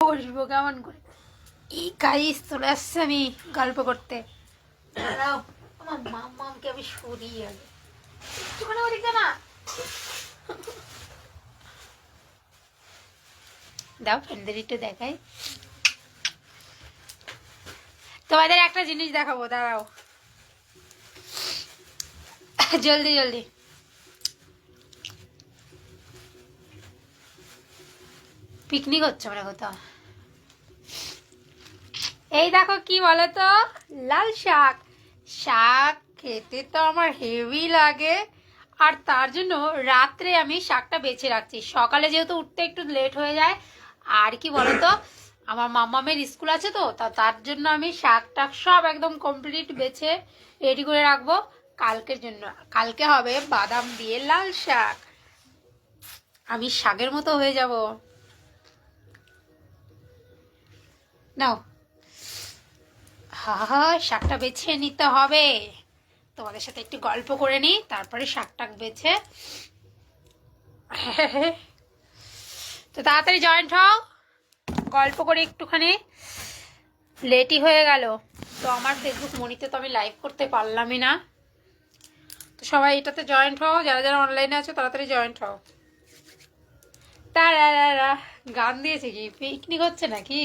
বসবো কেমন করে। এই গাইস চলে আসছে, আমি গল্প করতে। দাঁড়াও, আমার মামকে আমি সরিয়ে আগে একটুখানি ওদিকে না দাও, ফ্রেন্ডদের একটু দেখাই। তোমাদের একটা জিনিস দেখাবো, দাঁড়াও জলদি জলদি। পিকনিক হচ্ছে মানে কোথাও। এই দেখো কি বলতো, লাল শাক। শাক খেতে তো আমার হেভি লাগে, আর তার জন্য রাত্রে আমি শাকটা বেছে রাখছি। সকালে যেহেতু উঠতে একটু লেট হয়ে যায়, আর কি বলতো আমার মামামের স্কুল আছে তো, তার জন্য আমি শাকটা সব একদম কমপ্লিট বেছে রেডি করে রাখবো কালকের জন্য। কালকে হবে বাদাম দিয়ে লাল শাক, আমি শাকের মতো হয়ে যাব। নাও, হা শাকটা বেছে নিতে হবে। তোমাদের সাথে একটু গল্প করে নিই, তারপরে শাকটা বেছে। তো তাড়াতাড়ি জয়েন্ট হও, গল্প করে একটুখানি। লেটই হয়ে গেল, তো আমার ফেসবুক মনিতে তো আমি লাইভ করতে পারলামই না। তো সবাই এটাতে জয়েন্ট হও, যারা যারা অনলাইনে আছো তাড়াতাড়ি জয়েন্ট হও। তারা গান দিয়েছে কি, পিকনিক হচ্ছে নাকি?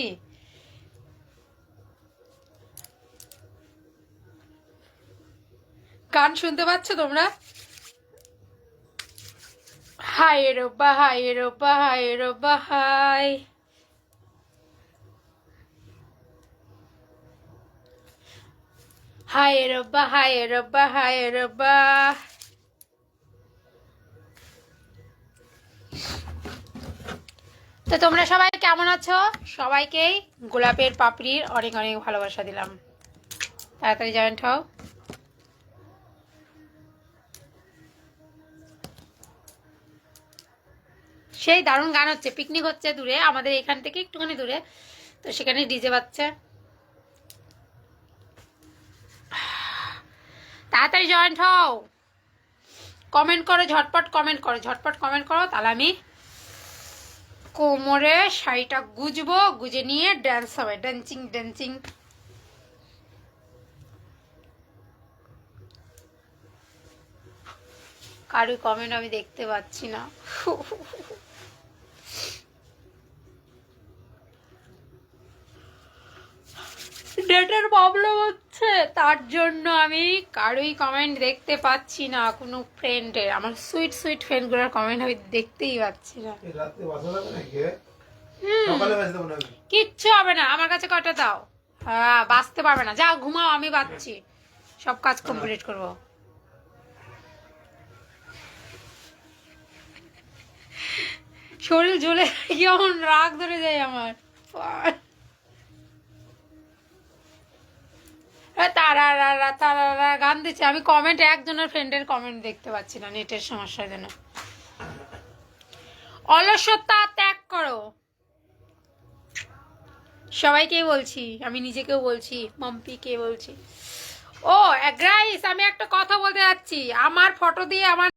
গান শুনতে পাচ্ছ তোমরা? হায় রব্বা হায় রব্বা হায় রব্বা হায়। হায় রব্বা হায় রব্বা হায় রব্বা। তো তোমরা সবাই কেমন আছো? সবাইকেই গোলাপের পাপড়ির অনেক অনেক ভালোবাসা দিলাম। তাড়াতাড়ি জয়েন্ট হও। সেই দারুণ গান হচ্ছে, পিকনিক হচ্ছে দূরে, আমাদের এখান থেকে একটুখানি দূরে, তো সেখানে ডিজে বাজছে। তাড়াতাড়ি জয়েন্ট হও, কমেন্ট করো, ঝটপট কমেন্ট করো, ঝটপট কমেন্ট করো, তাহলে আমি কোমরে শাড়িটা গুজবো, গুজে নিয়ে ড্যান্স হবে, ডান্সিং ডান্সিং। কারো কমেন্ট আমি দেখতে পাচ্ছি না। নেটের প্রবলেম হচ্ছে, তার জন্য আমি কারোই কমেন্ট দেখতে পাচ্ছি না, কোনো ফ্রেন্ডের, আমার সুইট সুইট ফ্রেন্ডগুলোর কমেন্ট আমি দেখতেই পাচ্ছি না। কিচ্ছু হবে না, আমার কাছে কটা দাও। হ্যাঁ, বাঁচতে পারবে না, যাও ঘুমাও, আমি বাঁচছি, সব কাজ কমপ্লিট করবো। শরীর জ্বলে কেমন রাগ ধরে যায় আমার। তারা তারা গান দিচ্ছে, আমি কমেন্ট একজনের ফ্রেন্ডের কমেন্ট দেখতে পাচ্ছি না, নেটের সমস্যার জন্য। অলসতা ত্যাগ করো, সবাইকেই বলছি, আমি নিজেকেও বলছি, মাম্পিকে বলছি। ও গাইস, আমি একটা কথা বলতে যাচ্ছি, আমার ফটো দিয়ে আমার